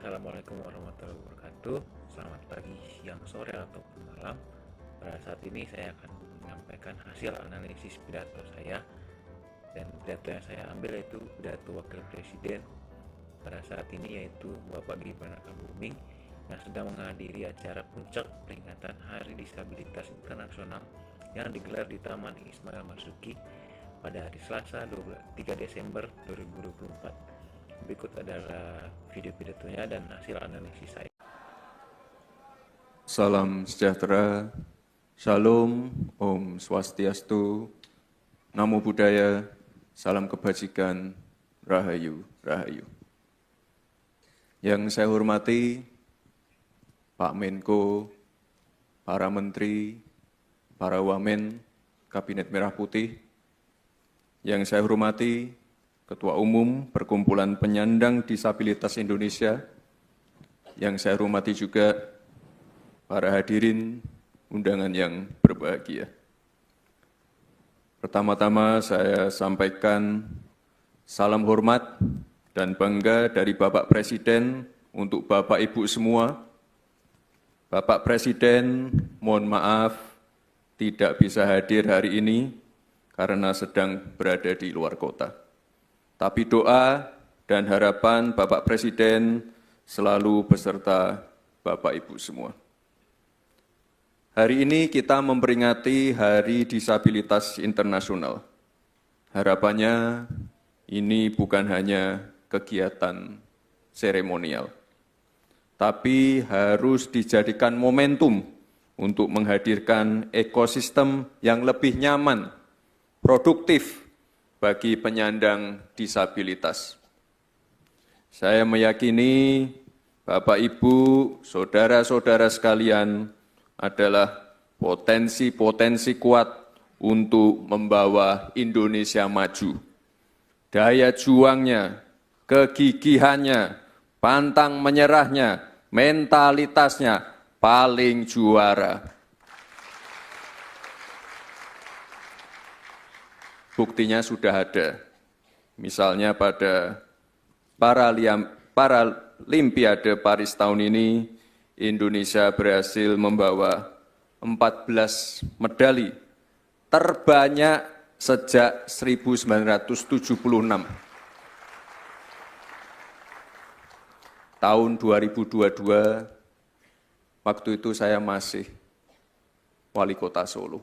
Assalamualaikum warahmatullahi wabarakatuh. Selamat pagi, siang, sore, ataupun malam. Pada saat ini saya akan menyampaikan hasil analisis pidato saya. Dan pidato yang saya ambil yaitu pidato Wakil Presiden pada saat ini, yaitu Bapak Gibran Rakabuming yang sedang menghadiri acara puncak peringatan Hari Disabilitas Internasional yang digelar di Taman Ismail Marzuki pada hari Selasa 3 Desember 2024. Berikut adalah video pidatonya dan hasil analisis saya. Salam sejahtera, Shalom, Om Swastiastu, Namo Buddhaya, Salam Kebajikan, Rahayu, Rahayu. Yang saya hormati Pak Menko, para Menteri, para Wamen, Kabinet Merah Putih. Yang saya hormati Ketua Umum Perkumpulan Penyandang Disabilitas Indonesia, yang saya hormati juga para hadirin undangan yang berbahagia. Pertama-tama saya sampaikan salam hormat dan bangga dari Bapak Presiden untuk Bapak Ibu semua. Bapak Presiden, mohon maaf tidak bisa hadir hari ini karena sedang berada di luar kota. Tapi doa dan harapan Bapak Presiden selalu beserta Bapak Ibu semua. Hari ini kita memperingati Hari Disabilitas Internasional. Harapannya ini bukan hanya kegiatan seremonial, tapi harus dijadikan momentum untuk menghadirkan ekosistem yang lebih nyaman, produktif, bagi penyandang disabilitas. Saya meyakini Bapak, Ibu, saudara-saudara sekalian adalah potensi-potensi kuat untuk membawa Indonesia maju. Daya juangnya, kegigihannya, pantang menyerahnya, mentalitasnya paling juara. Buktinya sudah ada, misalnya pada Paralimpiade Paris tahun ini, Indonesia berhasil membawa 14 medali, terbanyak sejak 1976. Tahun 2022, waktu itu saya masih wali kota Solo.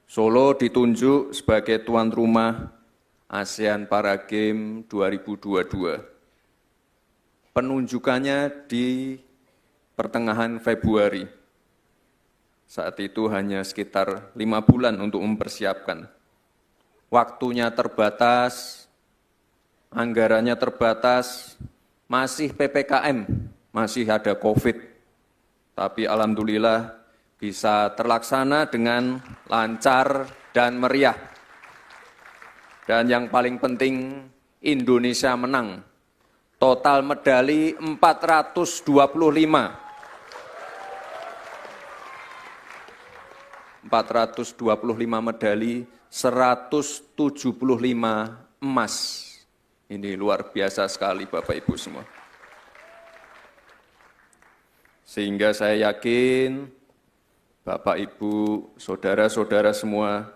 Solo ditunjuk sebagai tuan rumah ASEAN Para Games 2022. Penunjukannya di pertengahan Februari. Saat itu hanya sekitar 5 bulan untuk mempersiapkan. Waktunya terbatas, anggarannya terbatas, masih PPKM, masih ada COVID. Tapi alhamdulillah bisa terlaksana dengan lancar dan meriah. Dan yang paling penting, Indonesia menang. Total medali 425. 425 medali, 175 emas. Ini luar biasa sekali Bapak Ibu semua. Sehingga saya yakin Bapak, Ibu, saudara-saudara semua,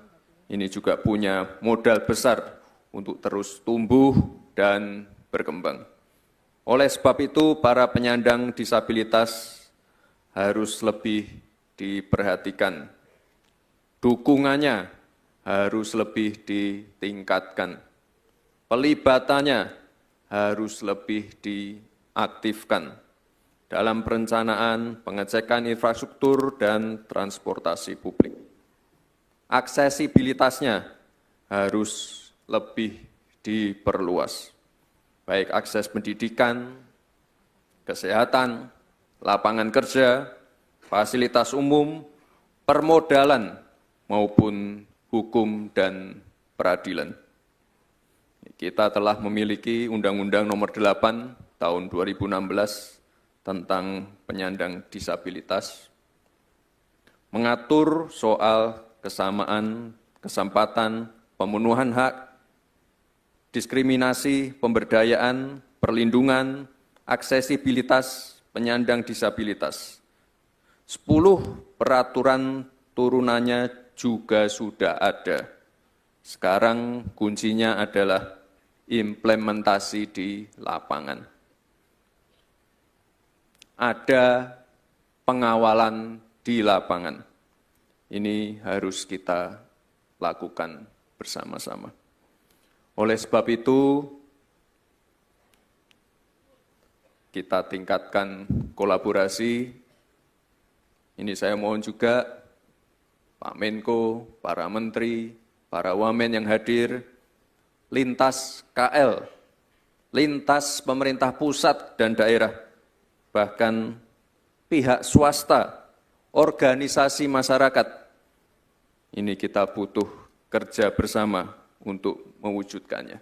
ini juga punya modal besar untuk terus tumbuh dan berkembang. Oleh sebab itu, para penyandang disabilitas harus lebih diperhatikan. Dukungannya harus lebih ditingkatkan. Pelibatannya harus lebih diaktifkan dalam perencanaan, pengecekan infrastruktur, dan transportasi publik. Aksesibilitasnya harus lebih diperluas, baik akses pendidikan, kesehatan, lapangan kerja, fasilitas umum, permodalan, maupun hukum dan peradilan. Kita telah memiliki Undang-Undang Nomor 8 Tahun 2016 tentang penyandang disabilitas, mengatur soal kesamaan kesempatan, pemenuhan hak, diskriminasi, pemberdayaan, perlindungan, aksesibilitas penyandang disabilitas. 10 peraturan turunannya juga sudah ada. Sekarang kuncinya adalah implementasi di lapangan. Ada pengawalan di lapangan. Ini harus kita lakukan bersama-sama. Oleh sebab itu, kita tingkatkan kolaborasi. Ini saya mohon juga Pak Menko, para menteri, para wamen yang hadir, lintas KL, lintas pemerintah pusat dan daerah, bahkan pihak swasta, organisasi masyarakat. Ini kita butuh kerja bersama untuk mewujudkannya.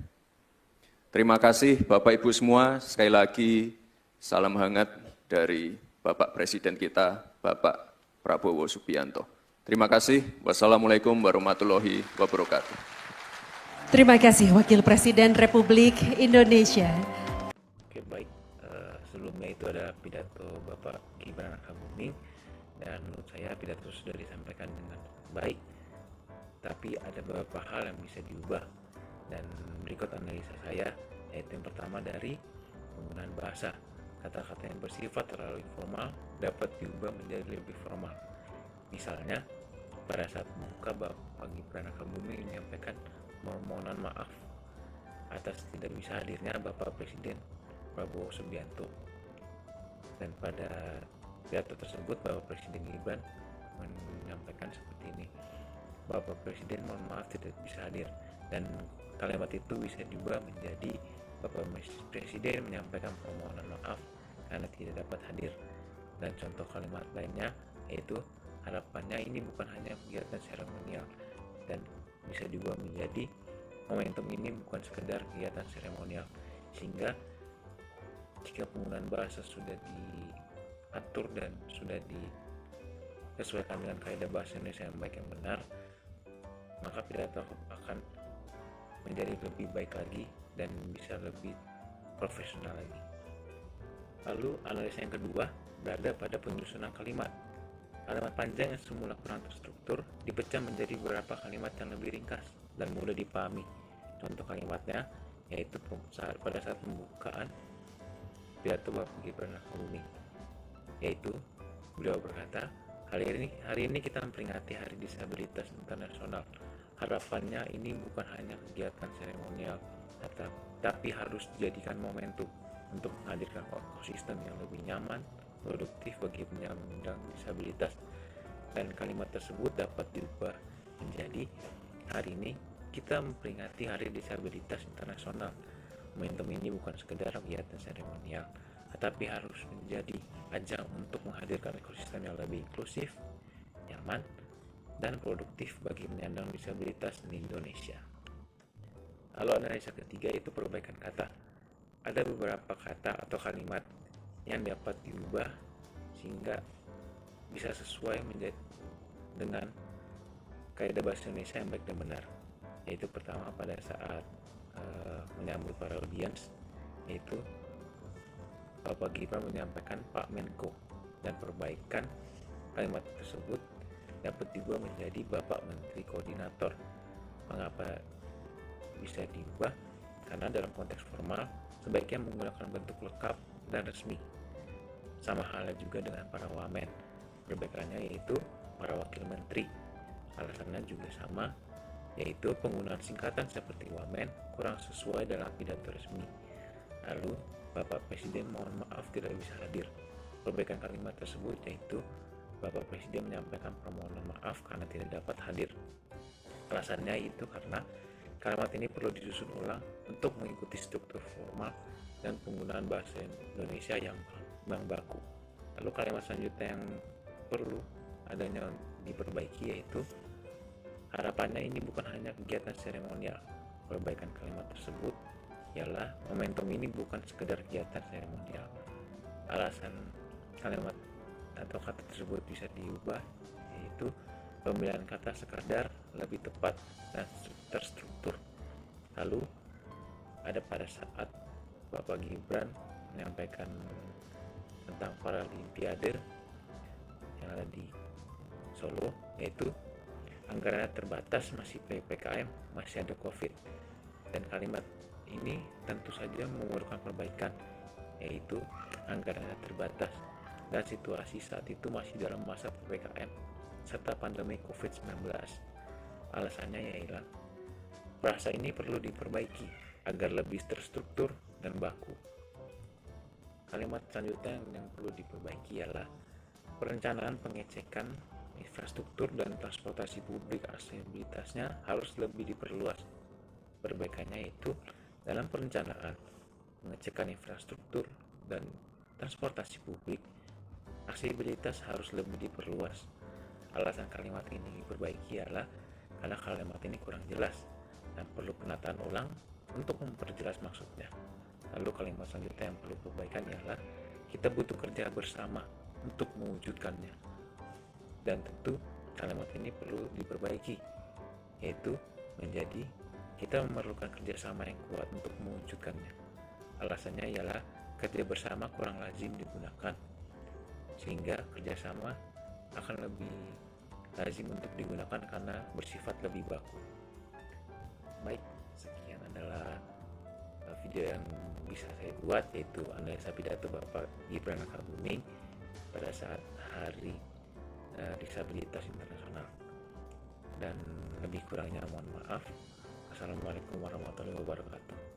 Terima kasih Bapak Ibu semua, sekali lagi salam hangat dari Bapak Presiden kita, Bapak Prabowo Subianto. Terima kasih. Wassalamualaikum warahmatullahi wabarakatuh. Terima kasih Wakil Presiden Republik Indonesia. Oke, baik. Sebelumnya itu ada pidato Bapak Gibran Rakabuming, dan menurut saya pidato sudah disampaikan dengan baik, tapi ada beberapa hal yang bisa diubah. Dan berikut analisa saya, yaitu yang pertama dari penggunaan bahasa. Kata-kata yang bersifat terlalu informal dapat diubah menjadi lebih formal. Misalnya, pada saat membuka, Bapak Gibran Rakabuming menyampaikan permohonan maaf atas tidak bisa hadirnya Bapak Presiden Prabowo Subianto. Dan pada pidato tersebut, Bapak Presiden Gibran menyampaikan seperti ini: Bapak Presiden mohon maaf tidak bisa hadir. Dan kalimat itu bisa diubah menjadi Bapak Presiden menyampaikan permohonan maaf karena tidak dapat hadir. Dan contoh kalimat lainnya yaitu harapannya ini bukan hanya kegiatan seremonial, dan bisa diubah menjadi momentum ini bukan sekedar kegiatan seremonial. Sehingga jika penggunaan bahasa sudah diatur dan sudah disesuaikan dengan kaidah bahasa Indonesia yang baik yang benar, maka pidato akan menjadi lebih baik lagi dan bisa lebih profesional lagi. Lalu analisa yang kedua berada pada penyusunan kalimat. Kalimat panjang yang semula kurang terstruktur dipecah menjadi beberapa kalimat yang lebih ringkas dan mudah dipahami. Contoh kalimatnya yaitu pada saat pembukaan pidato Bapak Gibran Rakabuming, yaitu beliau berkata, hari ini kita memperingati Hari Disabilitas Internasional. Harapannya ini bukan hanya kegiatan seremonial, tapi harus dijadikan momentum untuk menghadirkan ekosistem yang lebih nyaman, produktif bagi penyandang disabilitas. Dan kalimat tersebut dapat diubah menjadi, hari ini kita memperingati Hari Disabilitas Internasional. Momentum ini bukan sekedar kegiatan seremonial, tetapi harus menjadi ajang untuk menghadirkan ekosistem yang lebih inklusif, nyaman, dan produktif bagi penyandang disabilitas di Indonesia. Lalu analisa ketiga itu perbaikan kata. Ada beberapa kata atau kalimat yang dapat diubah sehingga bisa sesuai dengan kaidah bahasa Indonesia yang baik dan benar. Yaitu pertama, pada saat menyambut para audiens, yaitu Bapak Gibran menyampaikan Pak Menko, dan perbaikan kalimat tersebut dapat diubah menjadi Bapak Menteri Koordinator. Mengapa bisa diubah? Karena dalam konteks formal sebaiknya menggunakan bentuk lengkap dan resmi. Sama halnya juga dengan para wamen. Perbaikannya yaitu para wakil menteri. Alasannya juga sama, yaitu penggunaan singkatan seperti wamen kurang sesuai dalam pidato resmi. Lalu Bapak Presiden mohon maaf tidak bisa hadir. Perbaikan kalimat tersebut yaitu Bapak Presiden menyampaikan permohonan maaf karena tidak dapat hadir. Alasannya itu karena kalimat ini perlu disusun ulang untuk mengikuti struktur formal dan penggunaan bahasa Indonesia yang baku. Lalu kalimat selanjutnya yang perlu adanya diperbaiki yaitu harapannya ini bukan hanya kegiatan seremonial. Perbaikan kalimat tersebut ialah momentum ini bukan sekedar kegiatan seremonial. Alasan kalimat atau kata tersebut bisa diubah yaitu pemilihan kata sekadar lebih tepat dan terstruktur. Lalu ada pada saat Bapak Gibran menyampaikan tentang Paralimpiade yang ada di Solo, yaitu anggarannya terbatas, masih PPKM, masih ada COVID. Dan kalimat ini tentu saja memerlukan perbaikan, yaitu anggarannya terbatas dan situasi saat itu masih dalam masa PPKM serta pandemi COVID-19. Alasannya ialah frasa ini perlu diperbaiki agar lebih terstruktur dan baku. Kalimat selanjutnya yang perlu diperbaiki ialah perencanaan pengecekan infrastruktur dan transportasi publik, aksesibilitasnya harus lebih diperluas. Perbaikannya yaitu dalam perencanaan pengecekan infrastruktur dan transportasi publik, aksesibilitas harus lebih diperluas. Alasan kalimat ini diperbaiki ialah karena kalimat ini kurang jelas dan perlu penataan ulang untuk memperjelas maksudnya. Lalu kalimat selanjutnya yang perlu perbaikan ialah kita butuh kerja bersama untuk mewujudkannya. Dan tentu kalimat ini perlu diperbaiki, yaitu menjadi kita memerlukan kerjasama yang kuat untuk mewujudkannya. Alasannya ialah kerja bersama kurang lazim digunakan, sehingga kerjasama akan lebih lazim untuk digunakan karena bersifat lebih baku. Baik, sekian adalah video yang bisa saya buat, yaitu analisa pidato Bapak Gibran Rakabuming pada saat Hari Disabilitas Internasional. Dan lebih kurangnya mohon maaf. Assalamualaikum warahmatullahi wabarakatuh.